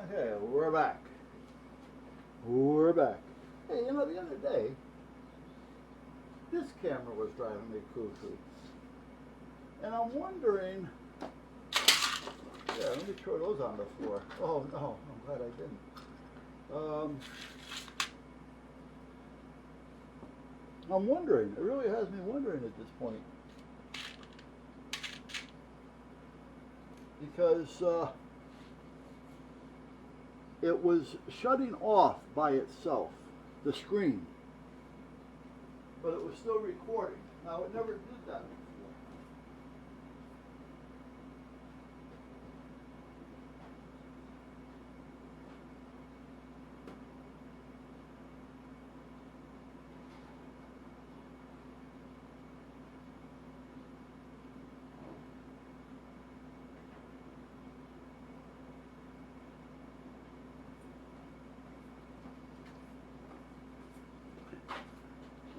Okay, we're back. We're back. Hey, you know, the other day, this camera was driving me cuckoo. And I'm wondering, yeah, let me throw those on the floor. Oh, no, I'm glad I didn't. I'm wondering, it really has me wondering at this point. Because it was shutting off by itself, the screen, but it was still recording. Now, it never did that before.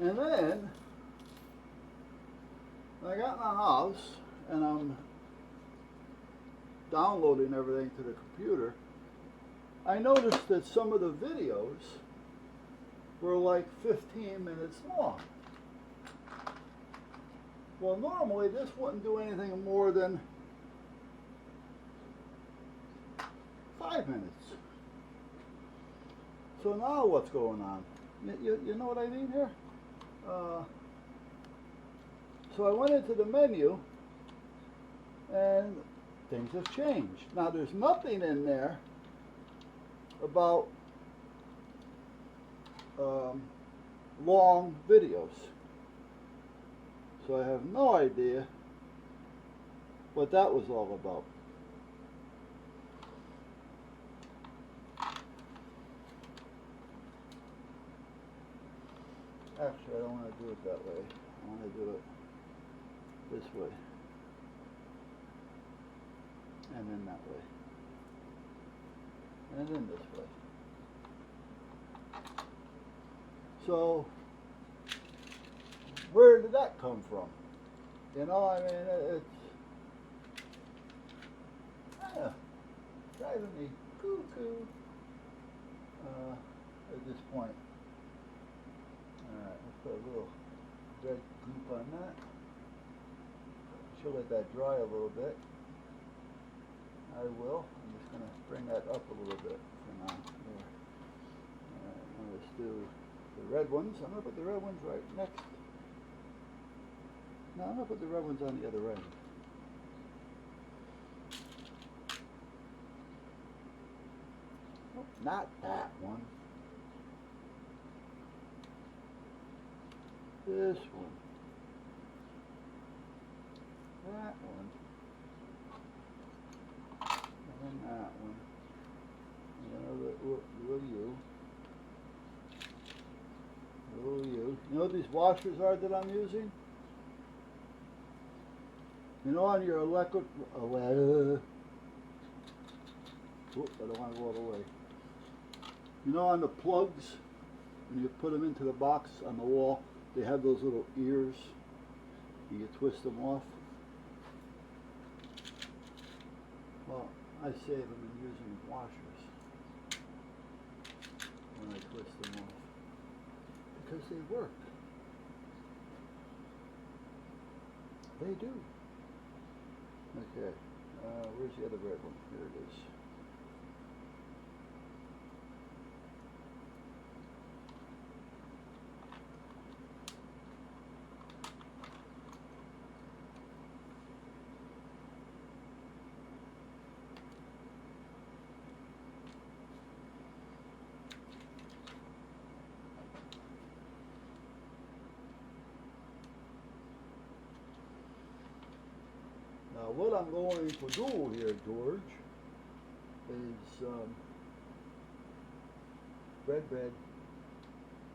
And then I got in the house and I'm downloading everything to the computer. I noticed that some of the videos were like 15 minutes long. Well, normally this wouldn't do anything more than 5 minutes. So now what's going on? You know what I mean here? So I went into the menu and things have changed. Now there's nothing in there about long videos. So I have no idea what that was all about. Actually, I don't want to do it that way. I want to do it this way. And then that way. And then this way. So, where did that come from? You know, I mean, it's driving me cuckoo at this point. Alright, let's put a little red goop on that. She'll let that dry a little bit. I will. I'm just going to bring that up a little bit for now. There. Alright, now let's do the red ones. I'm going to put the red ones right next. No, I'm going to put the red ones on the other end. Oh, not that one. This one. That one. And then that one. And then little you. Little you. You know what these washers are that I'm using? You know on your electric... Oops, I don't want to go all the way. You know on the plugs, when you put them into the box on the wall, they have those little ears, and you twist them off. Well, I save them in using washers when I twist them off, because they work. They do. Okay, where's the other red one? Here it is. Now what I'm going to do here, George, is red,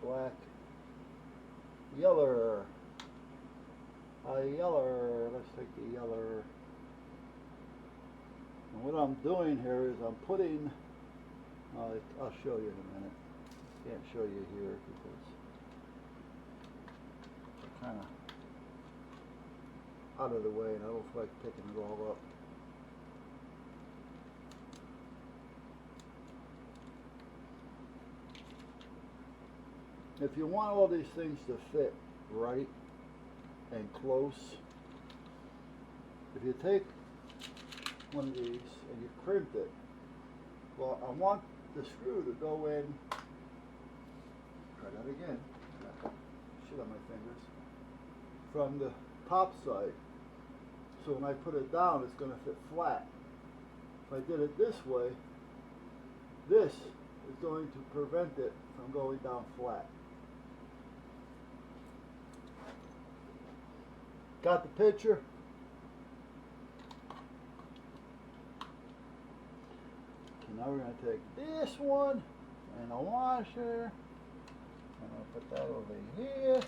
black, yeller, yeller, let's take the yeller. And what I'm doing here is I'm putting, I'll show you in a minute. Can't show you here because it's kind of out of the way and I don't feel like picking it all up. if you want all these things to fit right and close, if you take one of these and you crimp it, well, I want the screw to go in, try that again, shit on my fingers, from the top side. So when I put it down, it's going to fit flat. If I did it this way, this is going to prevent it from going down flat. Got the picture? Okay, now we're going to take this one and a washer, and I'll put that over here.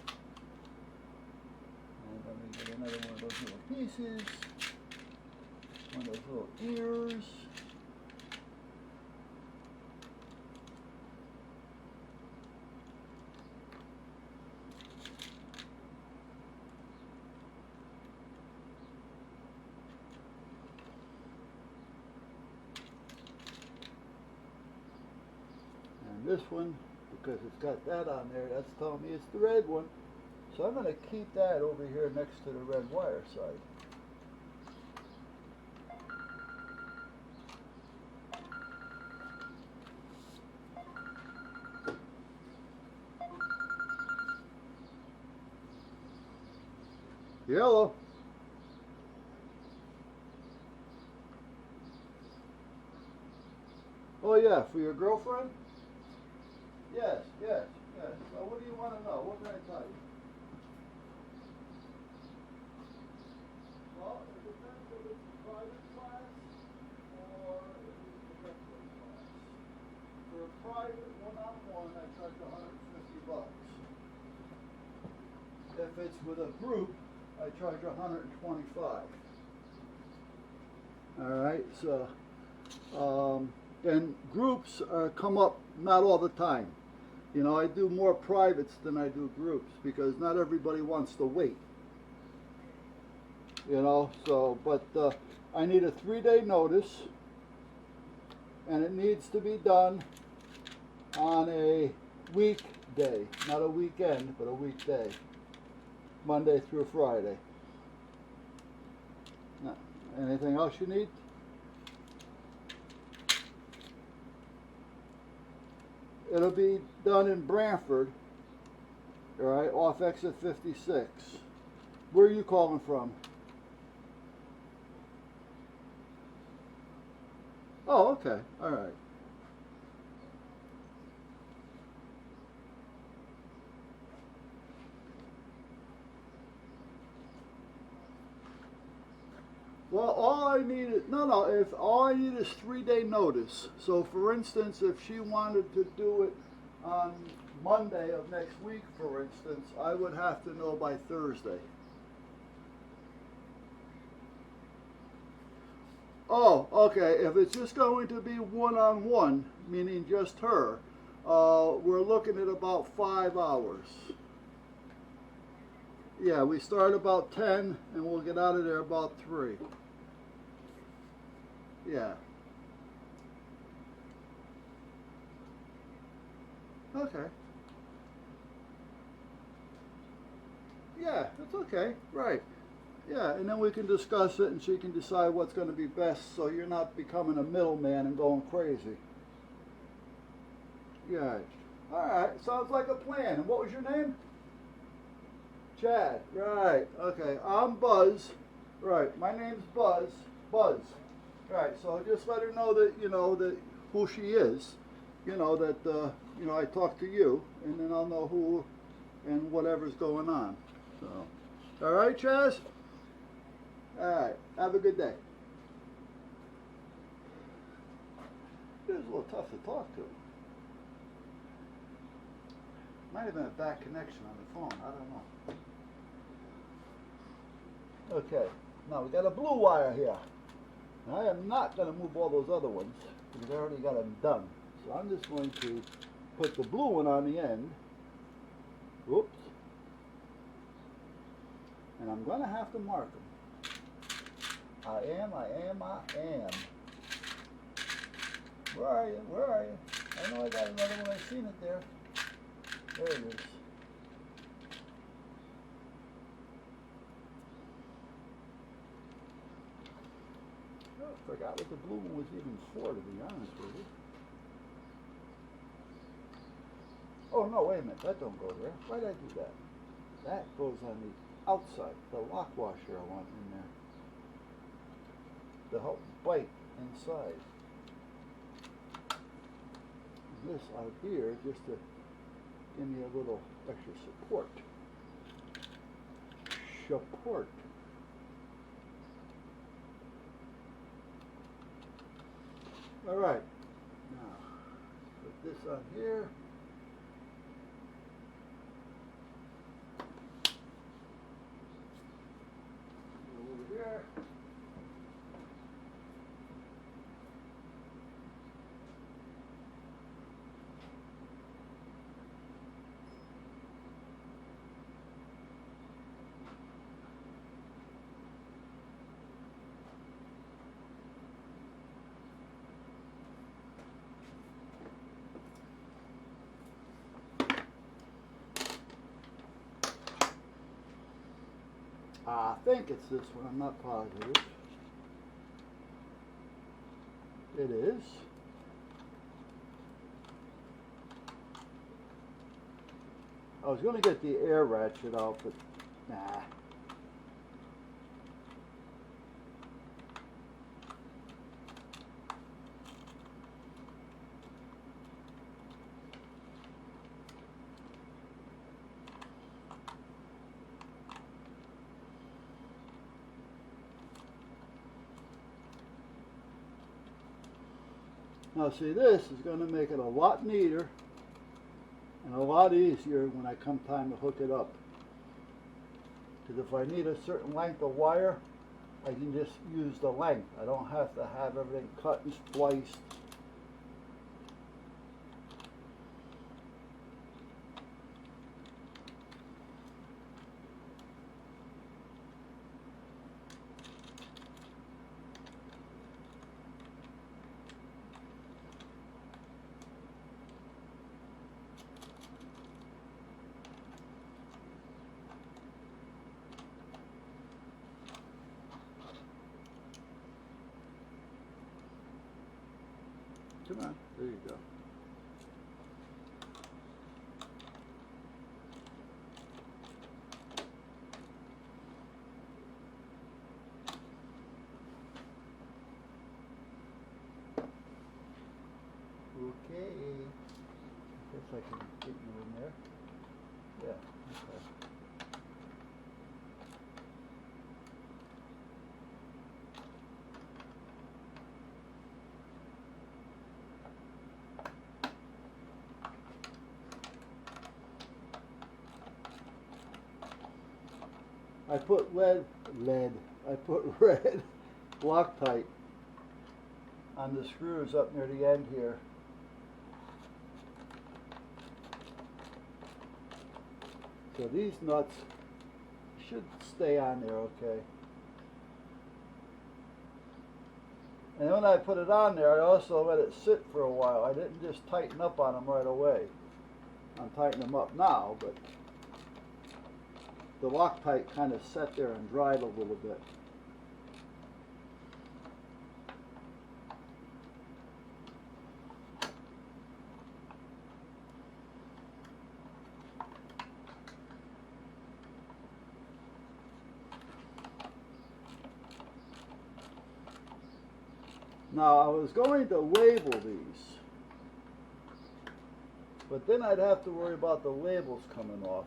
And let me get another one of those little pieces, one of those little ears. And this one, because it's got that on there, that's telling me it's the red one. So I'm going to keep that over here next to the red wire side. Yellow. Oh yeah, for your girlfriend? Yes, yes, yes. So what do you want to know? What can I tell you? Well, it depends if it's a private class or if it's a regular class. For a private one-on-one, I charge $150. If it's with a group, I charge $125. All right, so and groups come up not all the time. You know, I do more privates than I do groups because not everybody wants to wait. You know, so, but I need a 3-day notice, and it needs to be done on a weekday, not a weekend, but a weekday, Monday through Friday. Now, anything else you need? It'll be done in Brantford, all right, off exit 56. Where are you calling from? Oh, okay, all right. Well, all I need is, if all I need is 3-day notice. So for instance, if she wanted to do it on Monday of next week, for instance, I would have to know by Thursday. Oh, okay, if it's just going to be one-on-one, meaning just her, we're looking at about 5 hours. Yeah, we start about 10 and we'll get out of there about 3. Yeah. Okay. Yeah, it's okay. Right. Yeah, and then we can discuss it and she can decide what's going to be best so you're not becoming a middleman and going crazy. Yeah. All right, sounds like a plan. And what was your name? Chad. Right. Okay, I'm Buzz. Right, my name's Buzz. Buzz. Right, so just let her know that, you know, that who she is. You know, that, you know, I talked to you, and then I'll know who and whatever's going on. So, all right, Chaz? All right, have a good day. It was a little tough to talk to. Might have been a bad connection on the phone, I don't know. Okay, now we got a blue wire here. Now, I am not going to move all those other ones because I already got them done. So I'm just going to put the blue one on the end. Whoops. And I'm going to have to mark them. I am. Where are you? Where are you? I know I got another one. I've seen it there. There it is. Oh, I forgot what the blue one was even for, to be honest with you. Oh no, wait a minute, that don't go there. Why did I do that? That goes on the outside, the lock washer I want in there. To help bite inside. And this out here just to give me a little extra support. Support. Alright, now put this on here. Over here. I think it's this one, I'm not positive. It is. I was going to get the air ratchet out, but nah. Now see, this is going to make it a lot neater and a lot easier when I come time to hook it up. Because if I need a certain length of wire, I can just use the length. I don't have to have everything cut and spliced. Come on, there you go. Okay. I guess I can get you in there. Yeah, okay. I put I put red Loctite on the screws up near the end here. So these nuts should stay on there okay. And when I put it on there, I also let it sit for a while. I didn't just tighten up on them right away. I'm tightening them up now, but the Loctite kind of sat there and dried a little bit. Now I was going to label these, but then I'd have to worry about the labels coming off.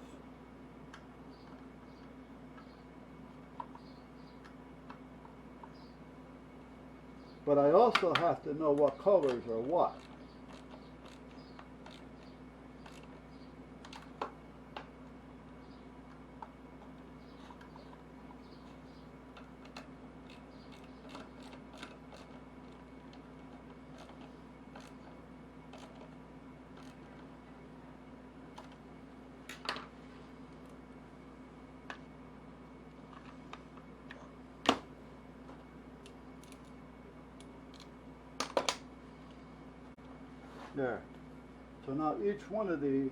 But I also have to know what colors are what. There. So now each one of these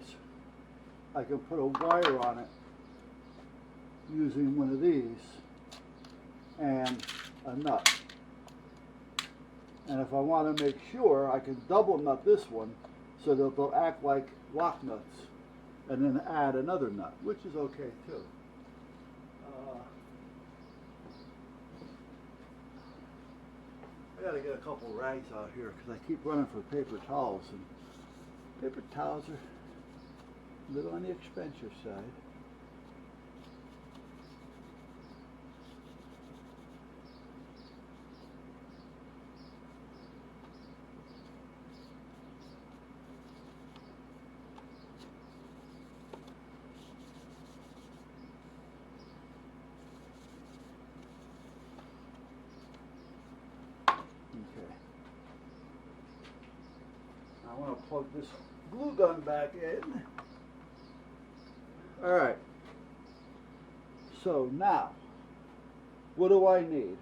I can put a wire on it using one of these and a nut. And if I want to make sure, I can double nut this one so that they'll act like lock nuts, and then add another nut, which is okay too. I gotta get a couple rags out here because I keep running for paper towels, and paper towels are a little on the expensive side. Okay. I want to plug this glue gun back in. All right. So now, what do I need?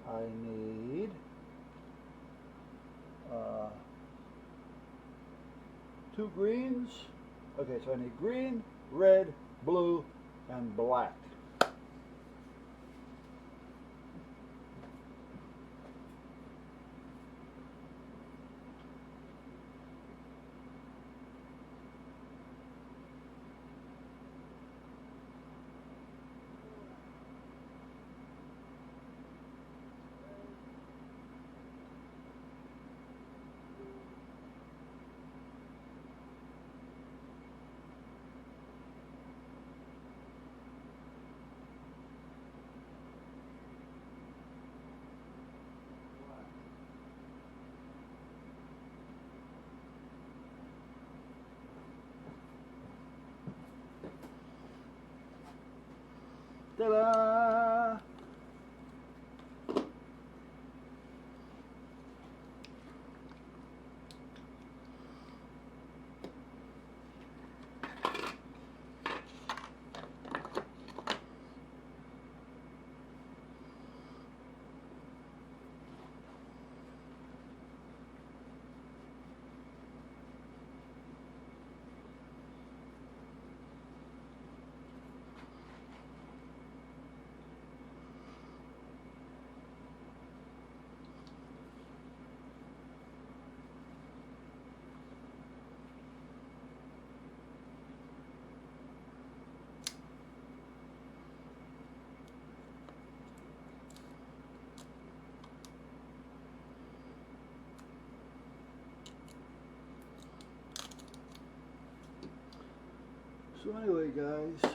I need 2 greens. Okay, so I need green, red, blue, and black. Ta-da! So anyway, guys,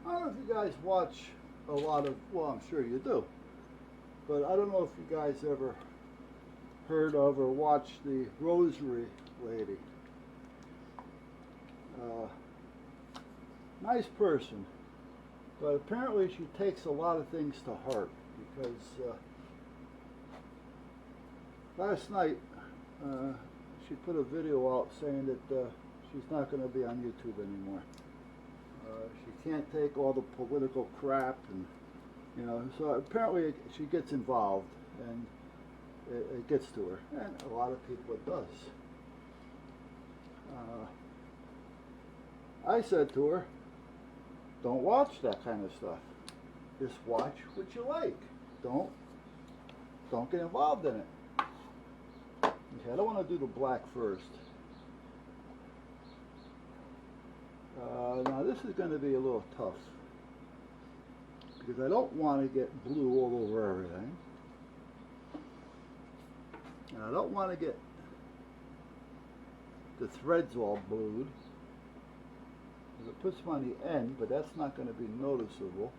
I don't know if you guys watch a lot of, well, I'm sure you do, but I don't know if you guys ever heard of or watched the Rosary Lady. Nice person, but apparently she takes a lot of things to heart, because last night she put a video out saying that she's not going to be on YouTube anymore. She can't take all the political crap, and so apparently she gets involved, and it gets to her, and a lot of people it does. I said to her, don't watch that kind of stuff. Just watch what you like. Don't get involved in it. Okay, I don't want to do the black first. Now this is going to be a little tough, because I don't want to get blue all over everything, and I don't want to get the threads all blued, because it puts them on the end, but that's not going to be noticeable.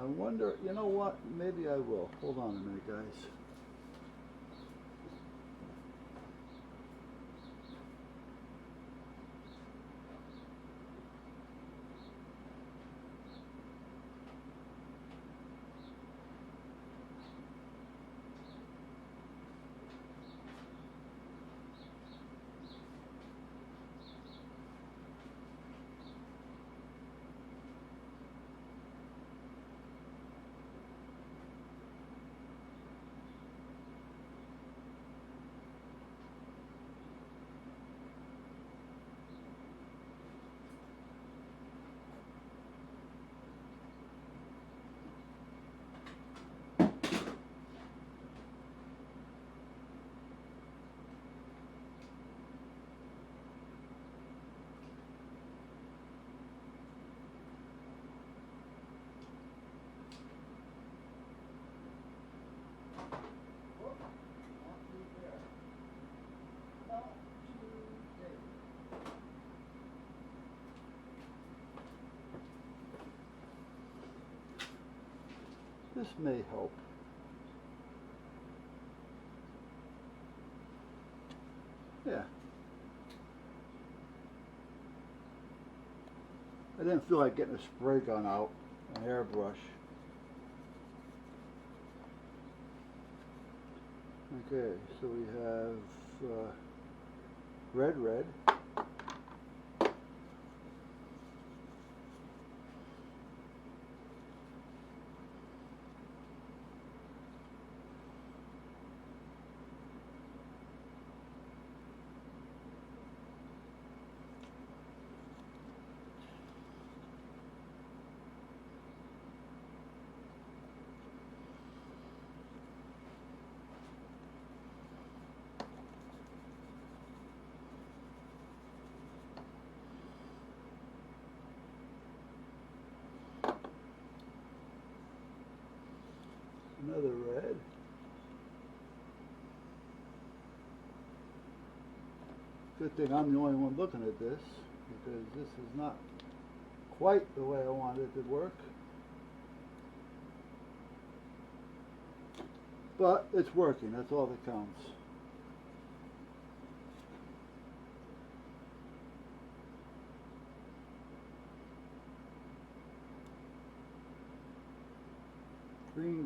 I wonder, you know what, maybe I will. Hold on a minute, guys. This may help. Yeah. I didn't feel like getting a spray gun out, an airbrush. Okay, so we have red. Another red. Good thing I'm the only one looking at this, because this is not quite the way I wanted it to work. But it's working, that's all that counts. Green.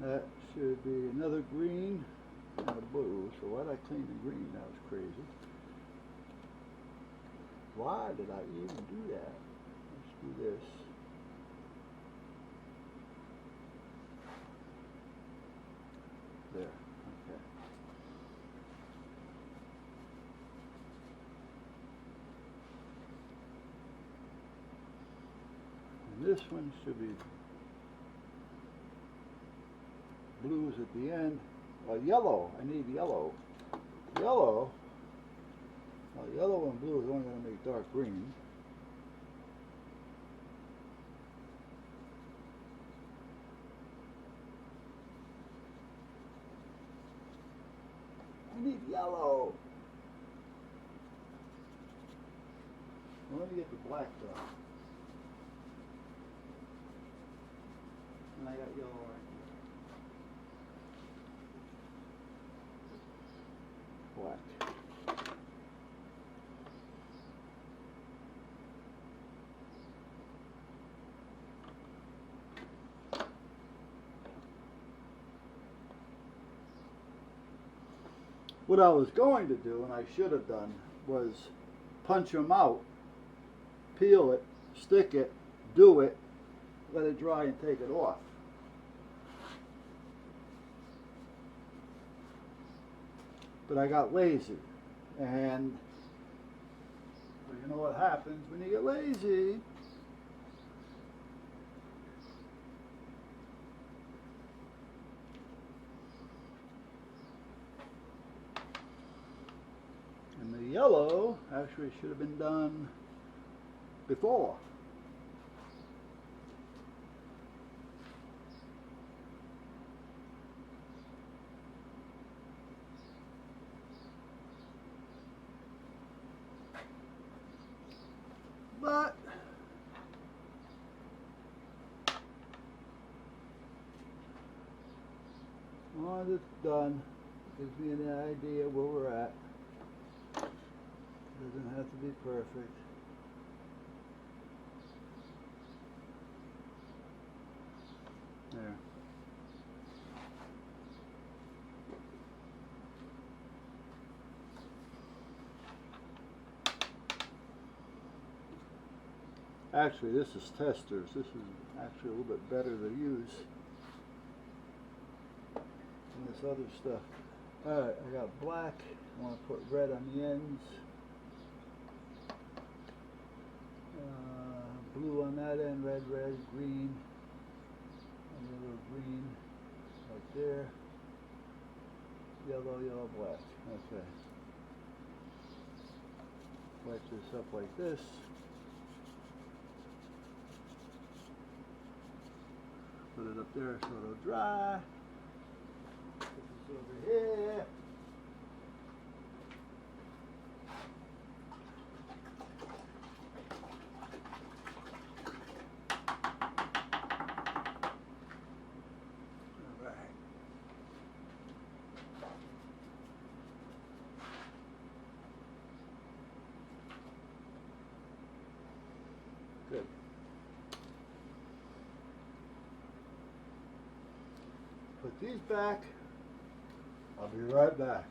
That should be another green and a blue. So why did I clean the green? That was crazy. Why did I even do that? Let's do this. There, okay. And this one should be blues at the end. Yellow. I need yellow. Yellow. Well, yellow and blue is only going to make dark green. I need yellow. Well, let me get the black done. And I got yellow right here. Black. What I was going to do, and I should have done, was punch them out, peel it, stick it, do it, let it dry and take it off. But I got lazy, and well, you know what happens when you get lazy. And the yellow actually should have been done before. But once it's done, gives me an idea where we're at. Doesn't have to be perfect. There. Actually, this is testers. This is actually a little bit better to use. and this other stuff. Alright, I got black. I want to put red on the ends. Blue on that end, red, green. And a little green right there. Yellow, black. Okay. Wet this up like this. Put it up there so it'll dry. Put this over here. Good. Put these back. I'll be right back.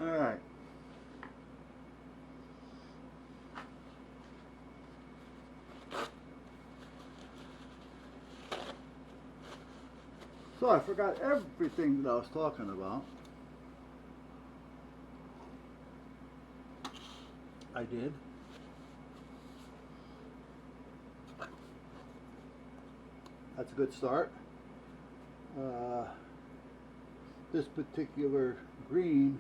All right. So I forgot everything that I was talking about. I did. That's a good start. This particular green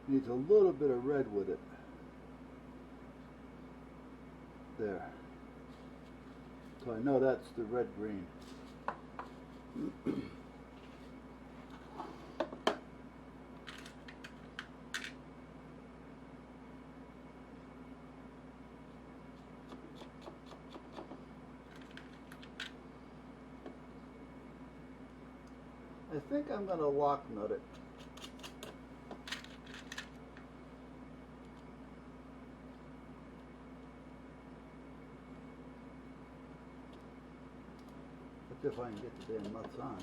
needs a little bit of red with it. There. So I know that's the red green. I think I'm going to lock nut it. But if I can get the damn nuts on.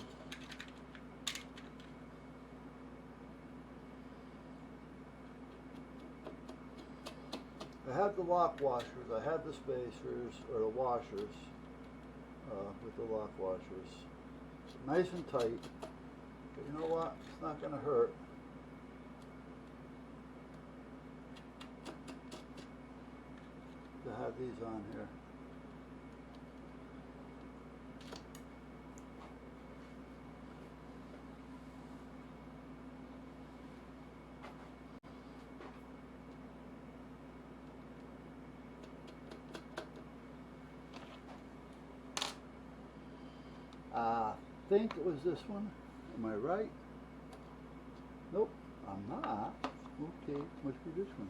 I have the lock washers, I have the spacers, or the washers, with the lock washers. Nice and tight. But you know what? It's not going to hurt. To have these on here. I think it was this one. Am I right? Nope, I'm not. Okay, must be this one.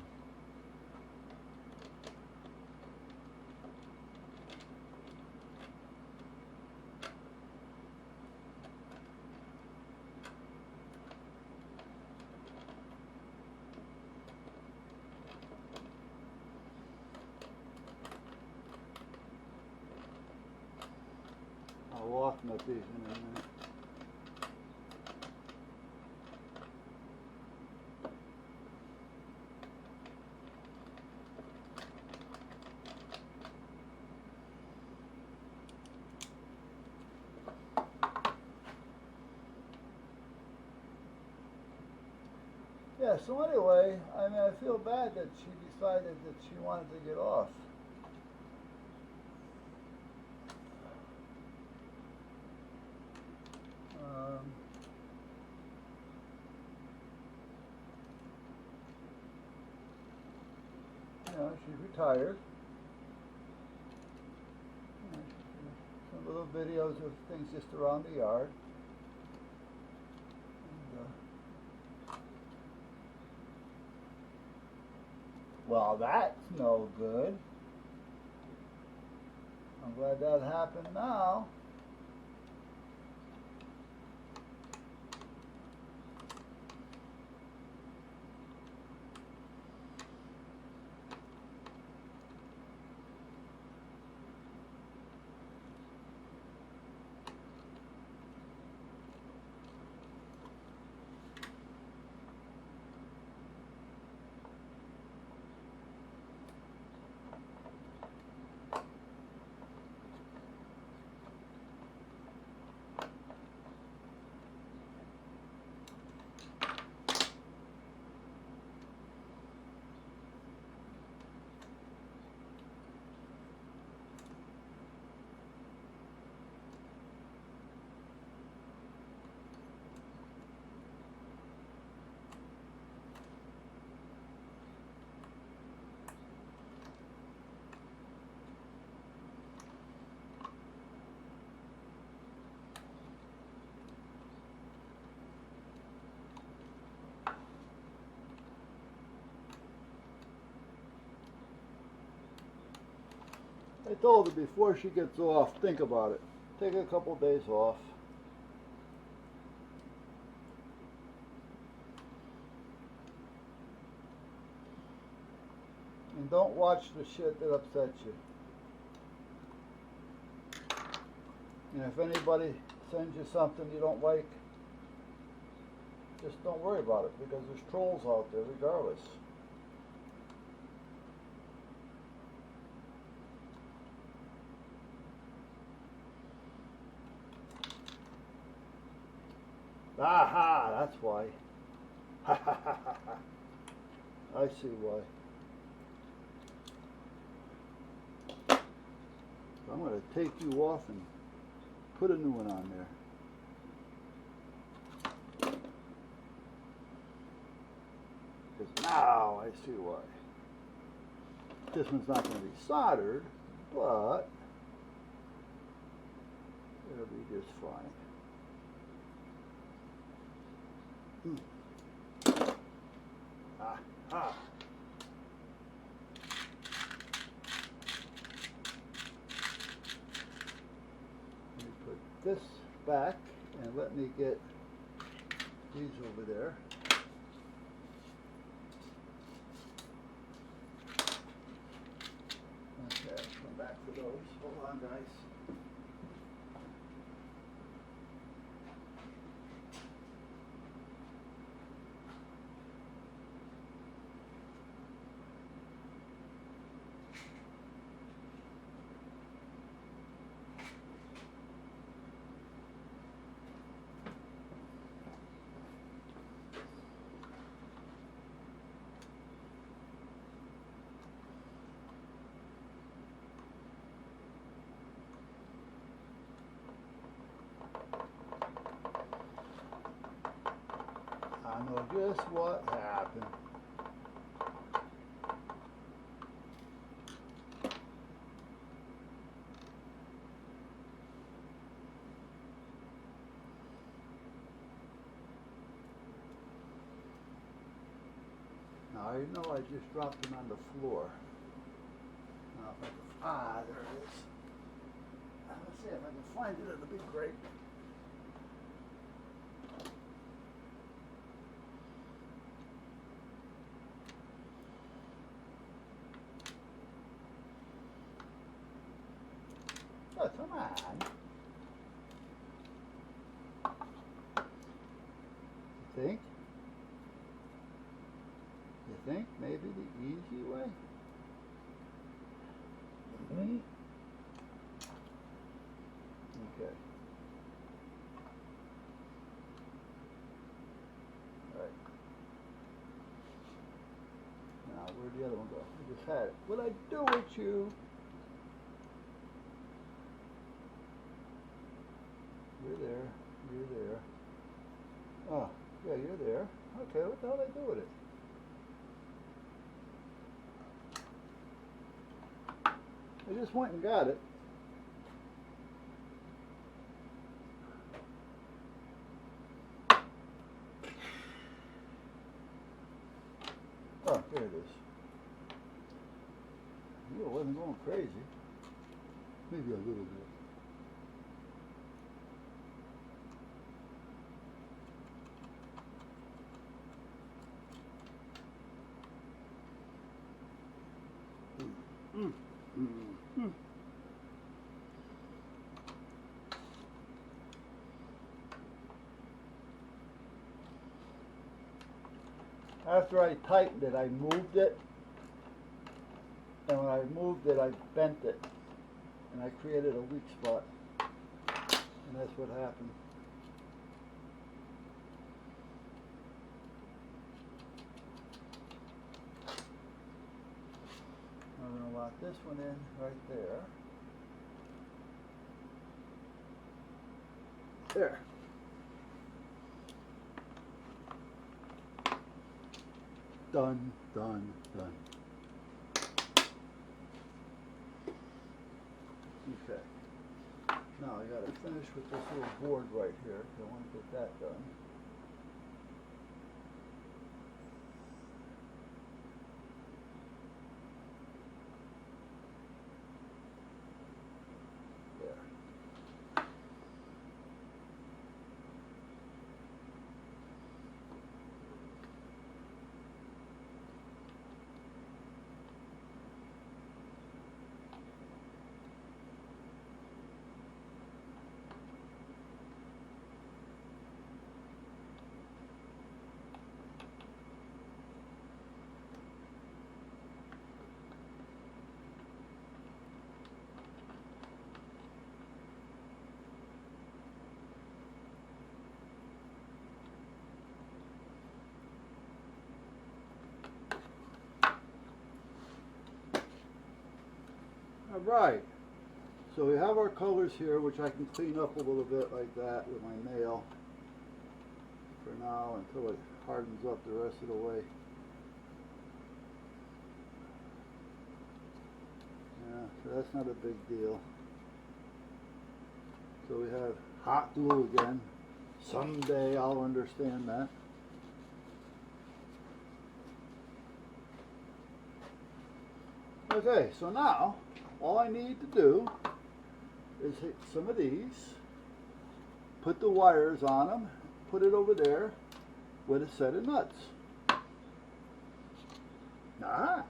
I'll walk nut these in a minute. Yeah, so anyway, I mean, I feel bad that she decided that she wanted to get off. she's retired. Some little videos of things just around the yard. And, well, that's no good. I'm glad that happened now. I told her before she gets off, think about it. Take a couple days off. And don't watch the shit that upsets you. And if anybody sends you something you don't like, just don't worry about it, because there's trolls out there regardless. Aha, that's why. I see why. I'm going to take you off and put a new one on there. Because now I see why. This one's not going to be soldered, but it'll be just fine. Aha. Let me put this back and let me get these over there. Okay, I'll come back for those. Hold on, guys. I know just what happened. Now I know I just dropped them on the floor. Now if I can, there it is. Let's see if I can find it. It'll be great. Oh, come on. You think? You think maybe the easy way? Mm-hmm. Okay. All right. Now, where'd the other one go? I just had it. What'd I do with you? You're there. You're there. Oh, yeah, you're there. Okay, what the hell did I do with it? I just went and got it. Oh, there it is. It wasn't going crazy. Maybe a little bit. After I tightened it, I moved it, and when I moved it, I bent it, and I created a weak spot, and that's what happened. I'm going to lock this one in right there. There. Done, done, done. Okay. Now I got to finish with this little board right here. I want to get that done. Alright, so we have our colors here, which I can clean up a little bit like that with my nail for now until it hardens up the rest of the way. Yeah, so that's not a big deal. So we have hot glue again. Someday I'll understand that. Okay, so now all I need to do is hit some of these, put the wires on them, put it over there with a set of nuts. Ah,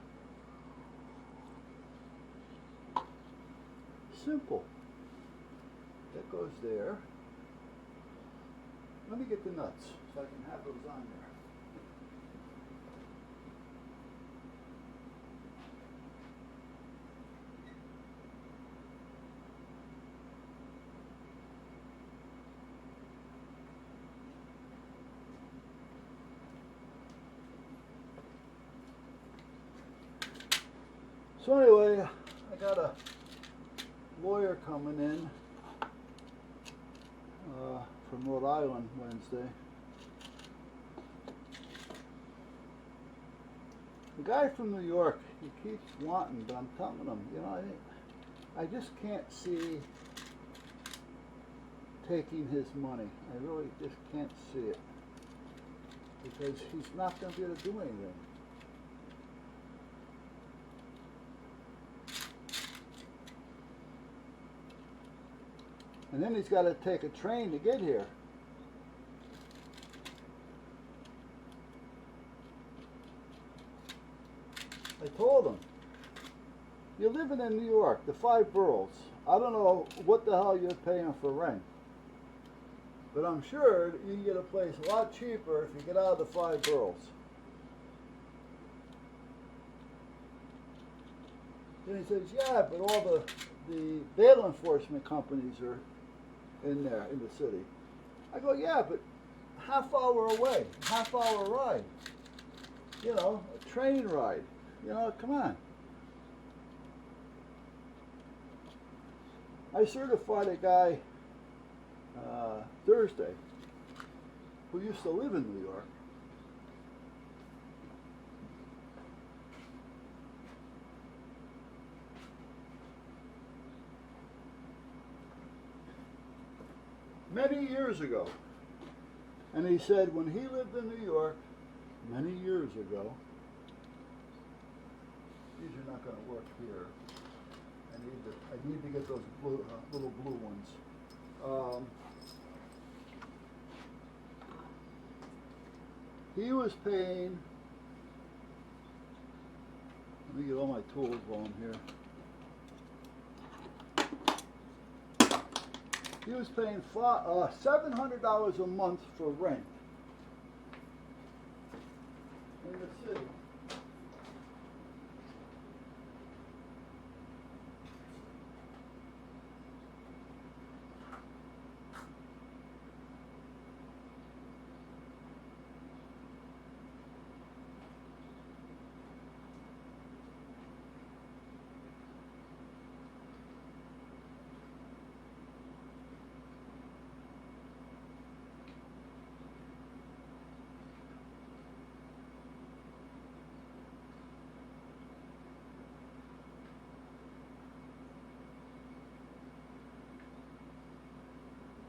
simple. That goes there. Let me get the nuts so I can have those on there. So anyway, I got a lawyer coming in from Rhode Island Wednesday. The guy from New York, he keeps wanting, but I'm telling him, you know, I just can't see taking his money. I really just can't see it. Because he's not going to be able to do anything. And then he's got to take a train to get here. I told him, you're living in New York, the 5 boroughs. I don't know what the hell you're paying for rent. But I'm sure that you can get a place a lot cheaper if you get out of the 5 boroughs. Then he says, yeah, but all the bail enforcement companies are in there, in the city. I go, yeah, but half-hour away, half-hour ride. You know, a train ride. You know, come on. I certified a guy Thursday who used to live in New York. many years ago. And he said when he lived in New York many years ago, these are not going to work here. I need to get those blue, little blue ones. He was paying, let me get all my tools while I'm here. He was paying $700 a month for rent in the city.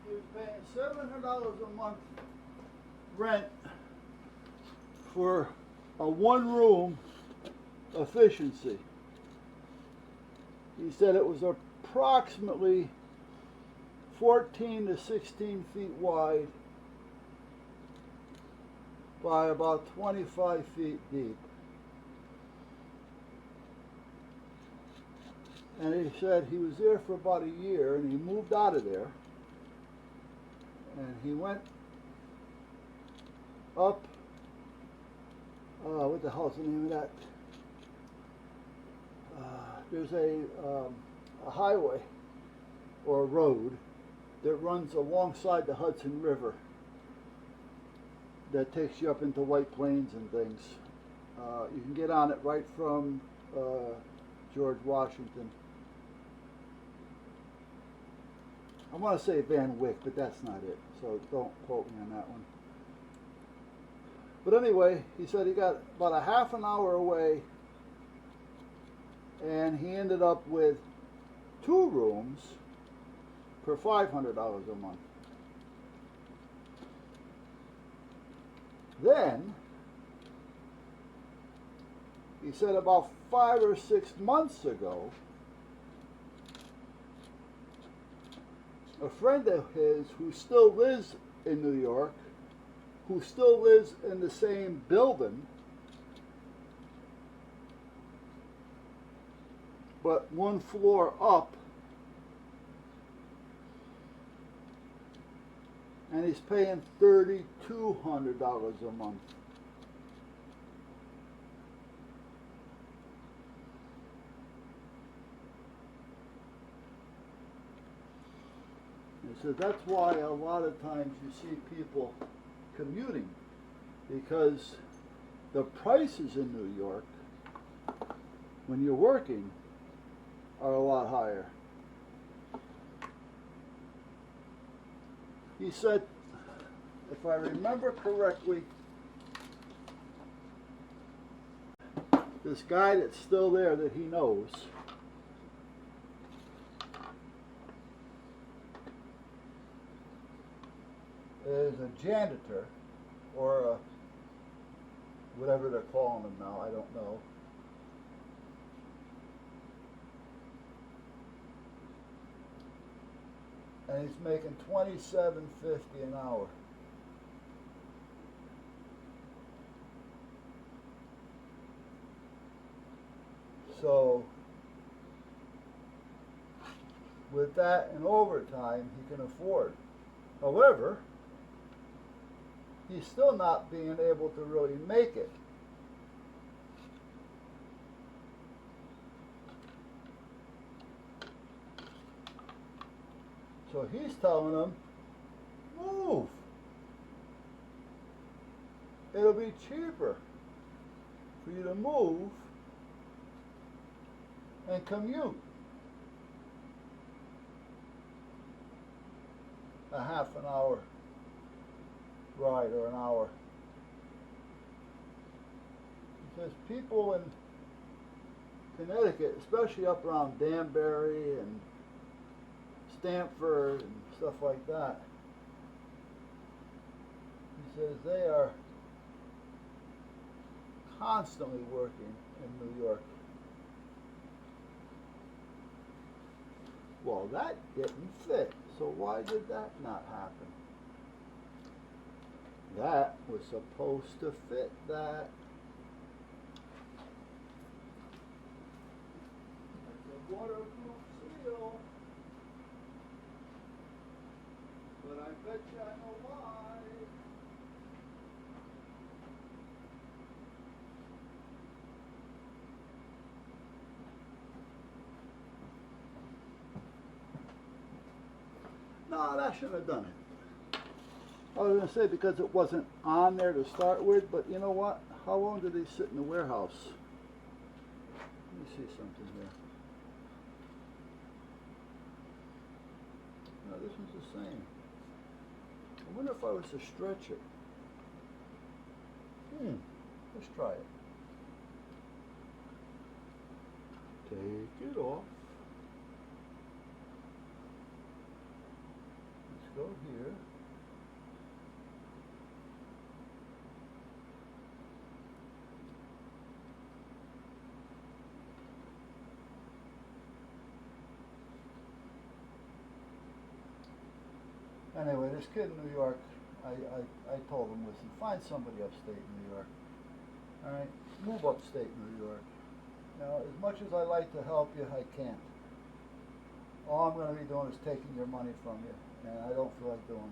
He was paying $700 a month rent for a one-room efficiency. He said it was approximately 14 to 16 feet wide by about 25 feet deep. And he said he was there for about a year and he moved out of there. And he went up, what the hell's the name of that? There's a highway or a road that runs alongside the Hudson River that takes you up into White Plains and things. You can get on it right from George Washington. I want to say Van Wyck, but that's not it, so don't quote me on that one. But anyway, he said he got about a half an hour away, and he ended up with 2 rooms for $500 a month. Then, he said about 5 or 6 months ago, a friend of his who still lives in New York, who still lives in the same building, but 1 floor up, and he's paying $3,200 a month. So that's why a lot of times you see people commuting, because the prices in New York, when you're working, are a lot higher. He said, if I remember correctly, this guy that's still there that he knows, is a janitor, or a, whatever they're calling him now, I don't know. And he's making $27.50 an hour. So with that and overtime, he can afford. However, he's still not being able to really make it. So he's telling them, move. It'll be cheaper for you to move and commute a half an hour ride or an hour. Because people in Connecticut, especially up around Danbury and Stamford and stuff like that, says they are constantly working in New York. Well, that didn't fit. So why did that not happen? That was supposed to fit that. It's a waterproof seal. But I bet you I know why. No, that shouldn't have done it. I was going to say because it wasn't on there to start with, but you know what? How long did they sit in the warehouse? Let me see something here. No, this one's the same. I wonder if I was to stretch it. Let's try it. Take it off. Let's go here. Anyway, this kid in New York, I told him, listen, find somebody upstate New York. All right, move upstate New York. Now, as much as I like to help you, I can't. All I'm going to be doing is taking your money from you, and I don't feel like doing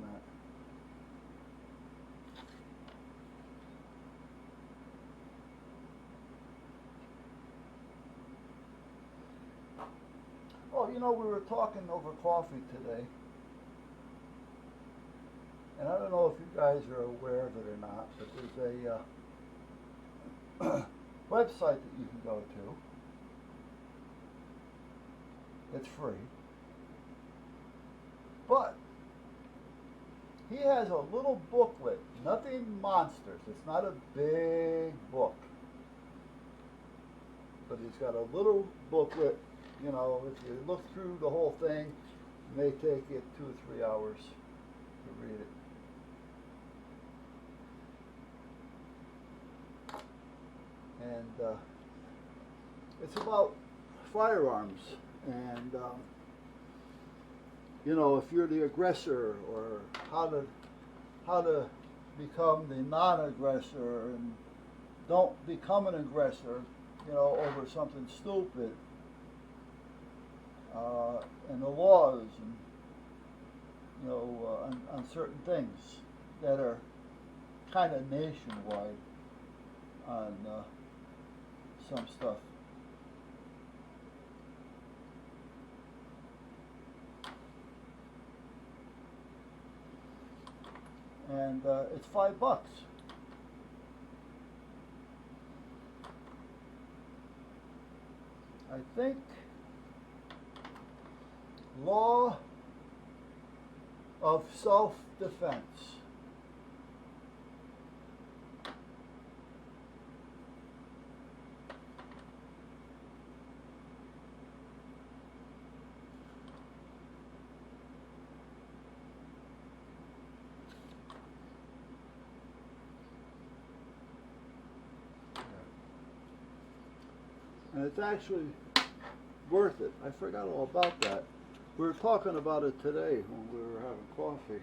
that. Oh, you know, we were talking over coffee today. And I don't know if you guys are aware of it or not, but there's a website that you can go to. It's free. But he has a little booklet, nothing monsters. It's not a big book. But he's got a little booklet. You know, if you look through the whole thing, it may take you 2 or 3 hours to read it. And it's about firearms and you know, if you're the aggressor, or how to become the non-aggressor, and don't become an aggressor, you know, over something stupid, and the laws, and you know, on certain things that are kind of nationwide on some stuff. And it's $5. I think Law of Self-Defense. And it's actually worth it. I forgot all about that. We were talking about it today when we were having coffee.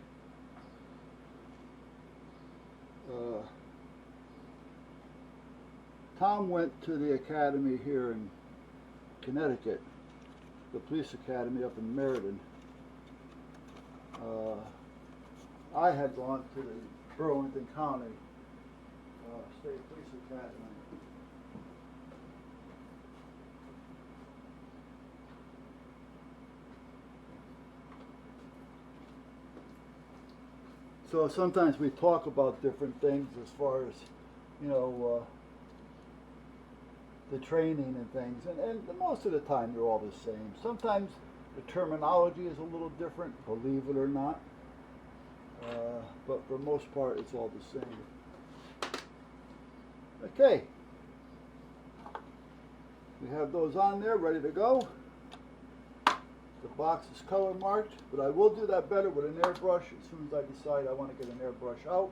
Tom went to the academy here in Connecticut, the police academy up in Meriden. I had gone to the Burlington County State Police Academy. So sometimes we talk about different things as far as, you know, the training and things, and most of the time they're all the same. Sometimes the terminology is a little different, believe it or not, but for the most part it's all the same. Okay, we have those on there ready to go. The box is color marked, but I will do that better with an airbrush as soon as I decide I want to get an airbrush out.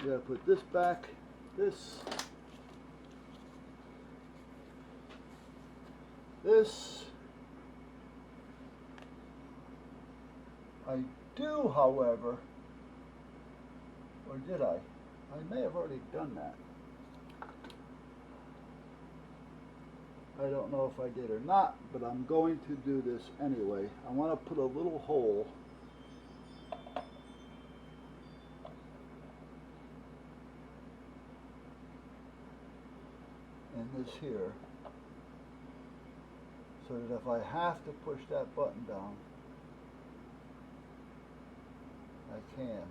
You gotta put this back, this, I do, however, or did I? I may have already done that. I don't know if I did or not, but I'm going to do this anyway. I want to put a little hole in this here, so that if I have to push that button down, I can.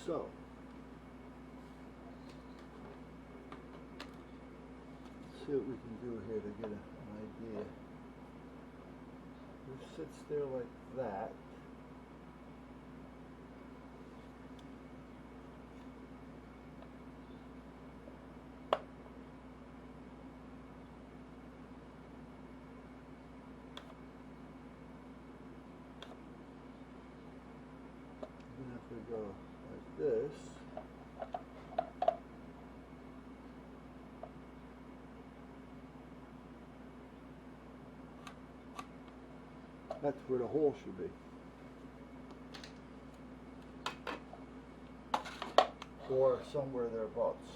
So, let's see what we can do here to get an idea. It sits there like that. And if we go like this, that's where the hole should be. Or somewhere thereabouts.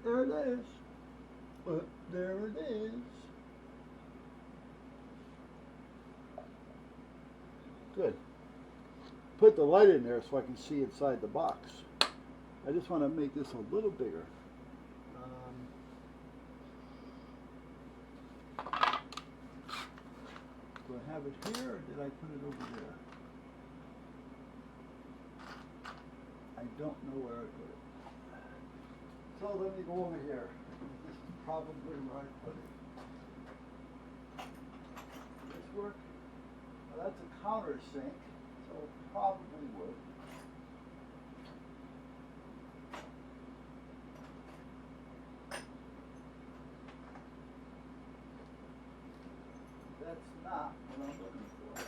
There it is. There it is. Good. Put the light in there so I can see inside the box. I just want to make this a little bigger. Do I have it here or did I put it over there? I don't know where I put it. So let me go over here. This is probably where I put it. This work? Well, that's a countersink, so it probably would. That's not what I'm looking for.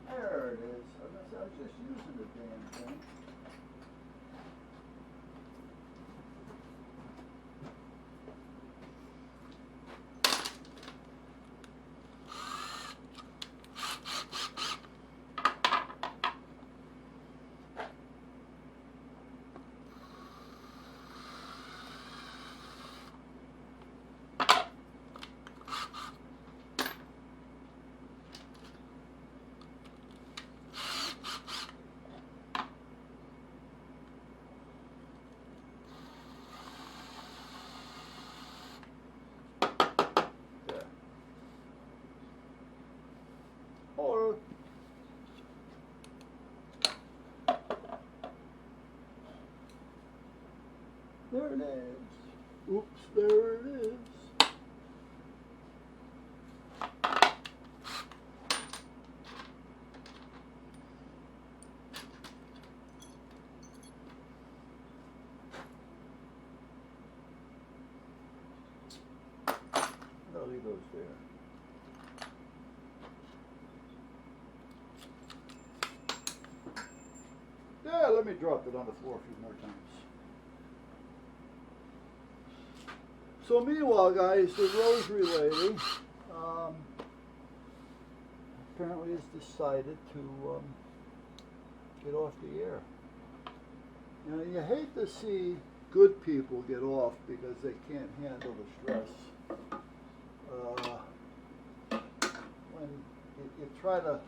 There it is. I was just using the damn thing. Or there it is. Oops, there it is. I'll leave those there. Yeah, let me drop it on the floor a few more times. So meanwhile, guys, the rosary lady apparently has decided to get off the air. You know, you hate to see good people get off because they can't handle the stress. When you try to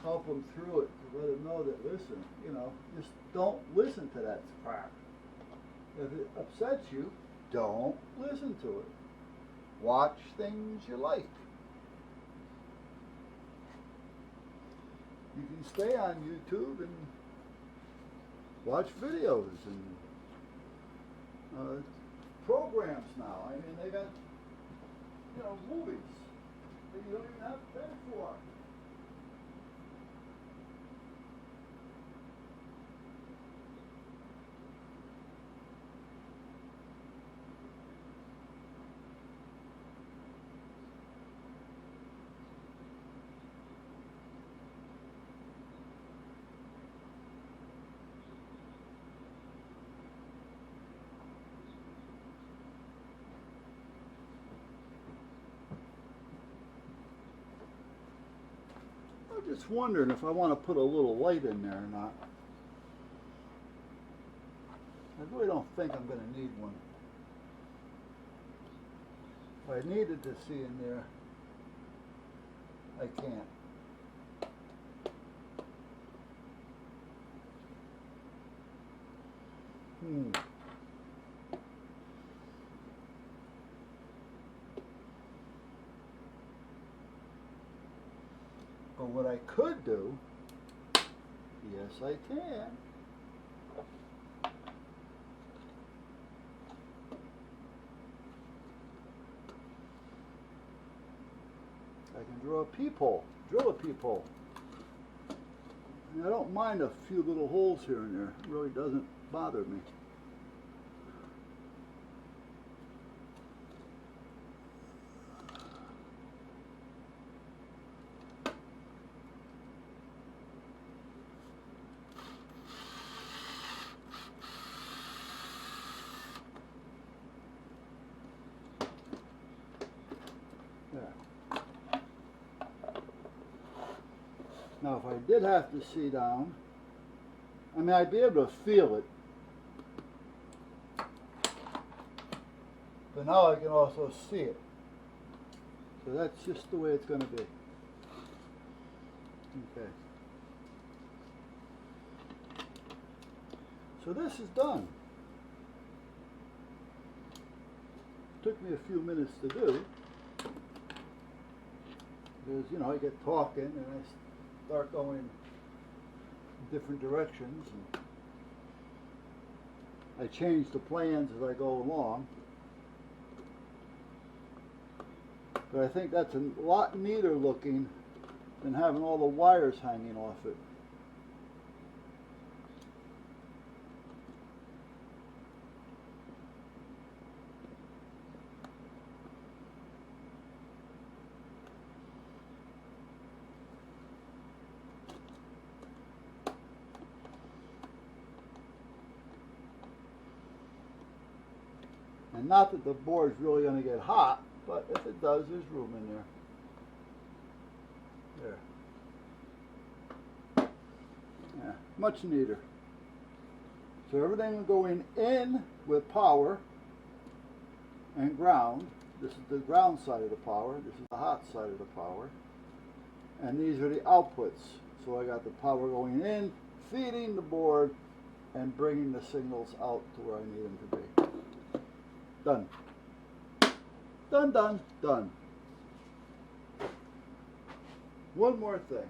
help them through it, to let them know that, listen, you know, just don't listen to that crap. If it upsets you, don't listen to it. Watch things you like. You can stay on YouTube and watch videos and programs now. I mean, they got, movies that you don't even have to pay for. I'm just wondering if I want to put a little light in there or not. I really don't think I'm going to need one. If I needed to see in there, I can't. But what I could do, yes I can, I can drill a peephole. And I don't mind a few little holes here and there. It really doesn't bother me. Now, if I did have to see down, I mean, I'd be able to feel it. But now I can also see it. So that's just the way it's going to be. Okay. So this is done. Took me a few minutes to do. Because, I get talking and I start going in different directions, and I change the plans as I go along. But I think that's a lot neater looking than having all the wires hanging off it. And not that the board's really going to get hot, but if it does, there's room in there. There. Yeah, much neater. So everything will go in with power and ground. This is the ground side of the power. This is the hot side of the power. And these are the outputs. So I got the power going in, feeding the board, and bringing the signals out to where I need them to be. Done. Done, done, done. One more thing.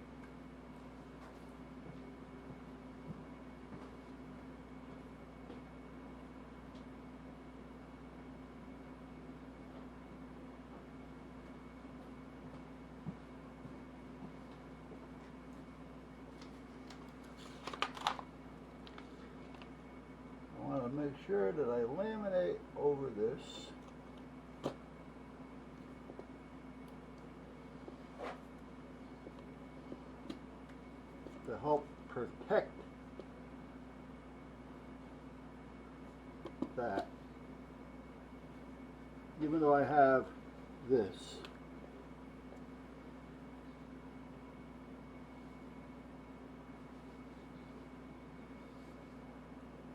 I want to make sure that I laminate over this. To help protect that, even though I have this.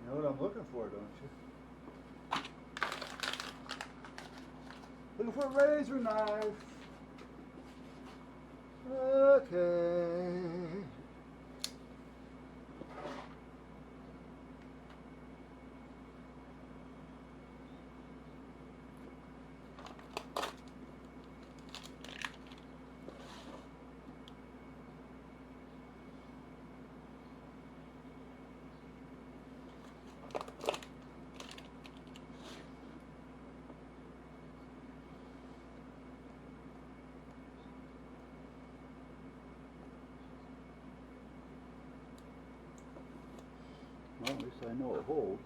You know what I'm looking for, don't you? Looking for a razor knife. Okay. so I know it holds.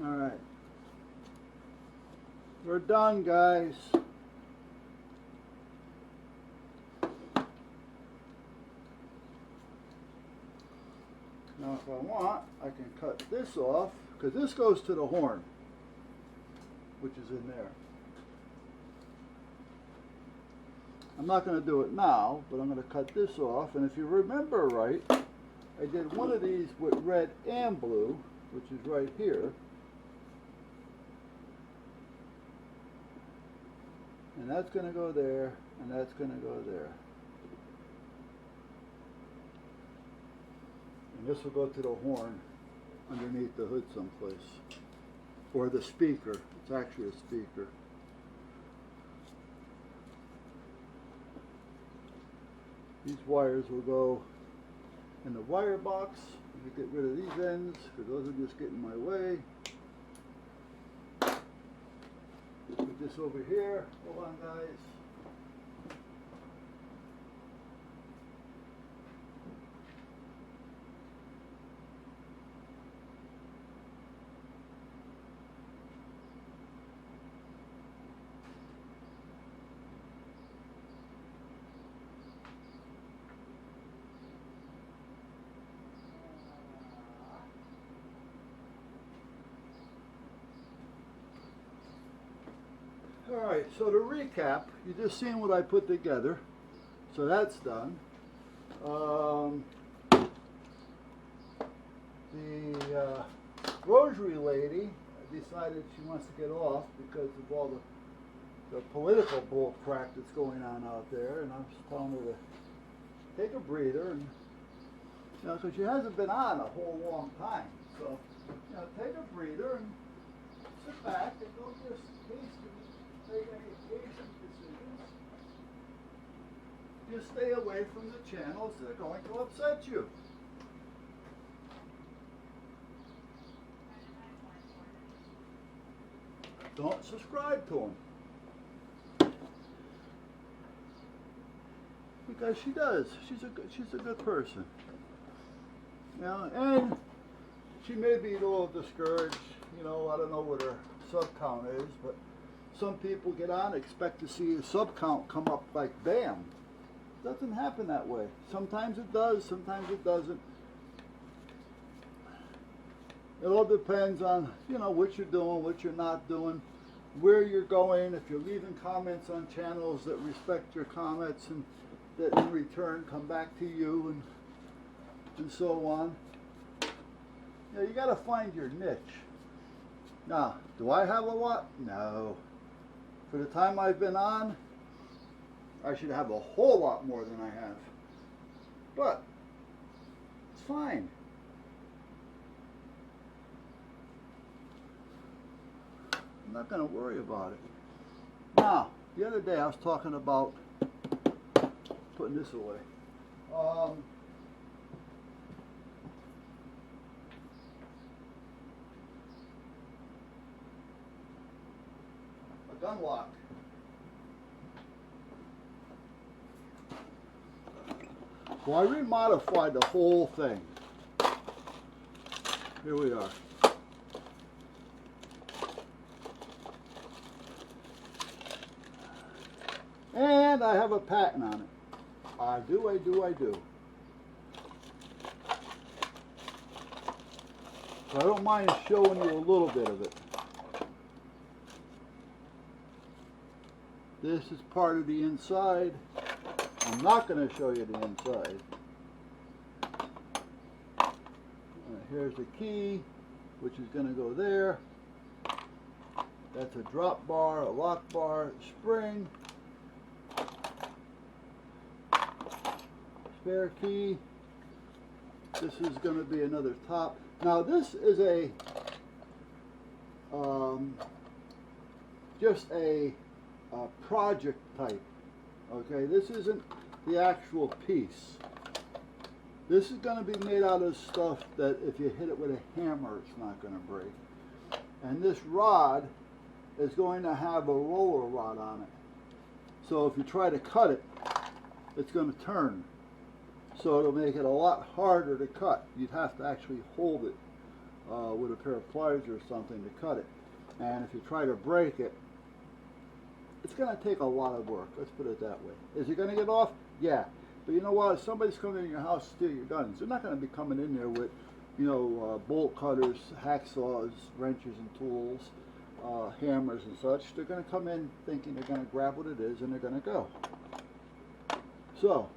All right, we're done, guys. Now if I want, I can cut this off, because this goes to the horn, which is in there. I'm not going to do it now, but I'm going to cut this off, and if you remember right, I did one of these with red and blue, which is right here. And that's going to go there, and that's going to go there. And this will go to the horn underneath the hood someplace. Or the speaker. It's actually a speaker. These wires will go in the wire box. You get rid of these ends, because those are just getting in my way. Put this over here. Hold on, guys. Alright, so to recap, you just seen what I put together. So that's done. The grocery lady decided she wants to get off because of all the political bull crap that's going on out there, and I'm just telling her to take a breather, and you know, because she hasn't been on a whole long time. So, you know, take a breather and sit back and don't just hastily make any hasty decisions. Just stay away from the channels that are going to upset you. Don't subscribe to them. Because she does. She's a good person. You know, and she may be a little discouraged. You know, I don't know what her sub count is, but some people get on, expect to see a sub count come up like bam. It doesn't happen that way. Sometimes it does, sometimes it doesn't. It all depends on, you know, what you're doing, what you're not doing, where you're going, if you're leaving comments on channels that respect your comments and that in return come back to you and so on. You know, you got to find your niche. Now, do I have a lot? No. For the time I've been on, I should have a whole lot more than I have. But it's fine. I'm not going to worry about it. Now, the other day I was talking about putting this away. A gun lock. So I remodified the whole thing. Here we are. And I have a patent on it. I do. So I don't mind showing you a little bit of it. This is part of the inside. I'm not going to show you the inside. Here's the key, which is going to go there. That's a drop bar, a lock bar, spring. Spare key. This is going to be another top. Now this is a just a project type. Okay, this isn't the actual piece. This is going to be made out of stuff that if you hit it with a hammer, it's not going to break. And this rod is going to have a roller rod on it. So if you try to cut it, it's going to turn. So it'll make it a lot harder to cut. You'd have to actually hold it with a pair of pliers or something to cut it. And if you try to break it, it's going to take a lot of work. Let's put it that way. Is it going to get off? Yeah. But you know what? If somebody's coming in your house to steal your guns, they're not going to be coming in there with, you know, bolt cutters, hacksaws, wrenches and tools, hammers and such. They're going to come in thinking they're going to grab what it is and they're going to go. So,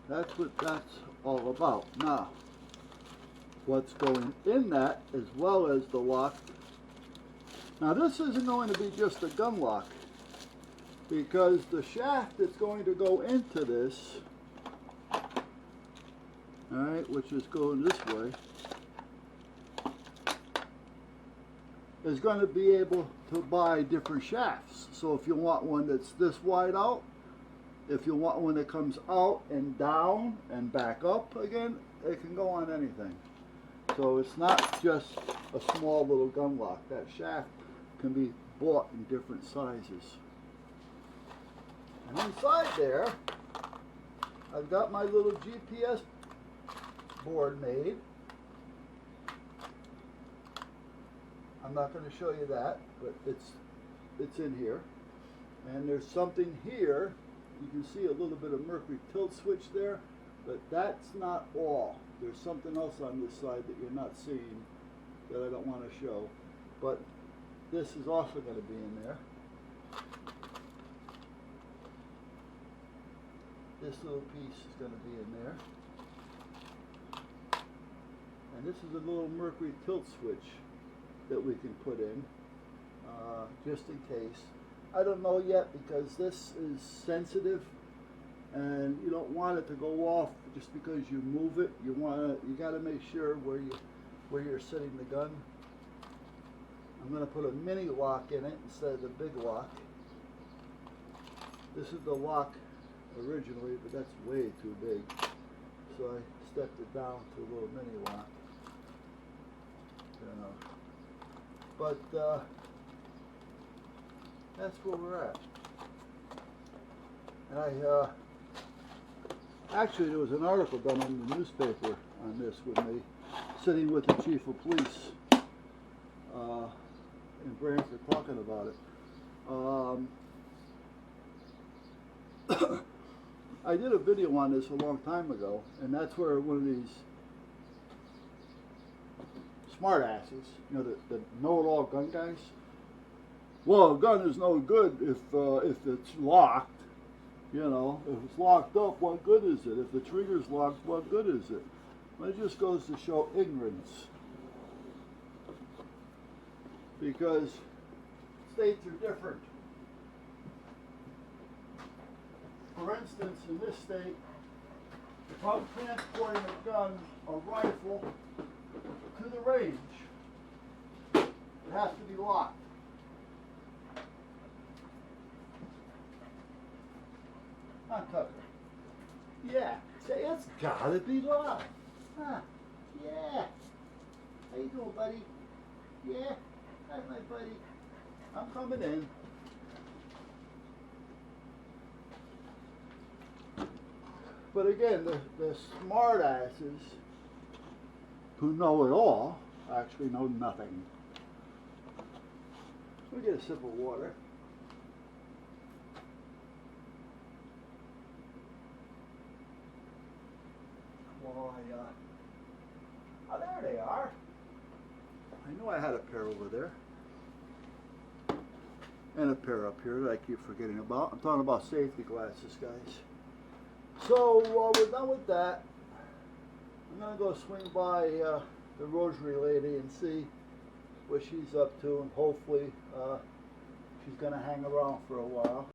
that's what that's all about. Now, what's going in that, as well as the lock. Now, this isn't going to be just a gun lock, because the shaft that's going to go into this, alright, which is going this way, is going to be able to buy different shafts. So if you want one that's this wide out, if you want one that comes out and down and back up again, it can go on anything. So it's not just a small little gun lock. That shaft can be bought in different sizes. And inside there, I've got my little GPS board made. I'm not going to show you that, but it's in here. And there's something here. You can see a little bit of mercury tilt switch there, but that's not all. There's something else on this side that you're not seeing that I don't want to show. But this is also going to be in there. This little piece is going to be in there. And this is a little mercury tilt switch that we can put in, just in case. I don't know yet, because this is sensitive and you don't want it to go off just because you move it. You got to make sure where you're setting the gun. I'm going to put a mini lock in it instead of the big lock. This is the lock originally, but that's way too big, so I stepped it down to a little mini lock. You know. But that's where we're at. And actually there was an article done in the newspaper on this with me, sitting with the chief of police in Brantford talking about it. I did a video on this a long time ago, and that's where one of these smart asses, you know, the know-it-all gun guys. Well, a gun is no good if it's locked. You know, if it's locked up, what good is it? If the trigger's locked, what good is it? Well, it just goes to show ignorance. Because states are different. For instance, in this state, if I'm transporting a gun, a rifle, to the range, it has to be locked. Huh, Tucker? Yeah, say it's gotta be locked. Huh? Yeah. How you doing, buddy? Yeah. Hi, my buddy. I'm coming in. But again, the smart asses who know it all actually know nothing. Let me get a sip of water. Well, oh, there they are. I knew I had a pair over there. And a pair up here that I keep forgetting about. I'm talking about safety glasses, guys. So, we're done with that. I'm going to go swing by the rosary lady and see what she's up to, and hopefully she's going to hang around for a while.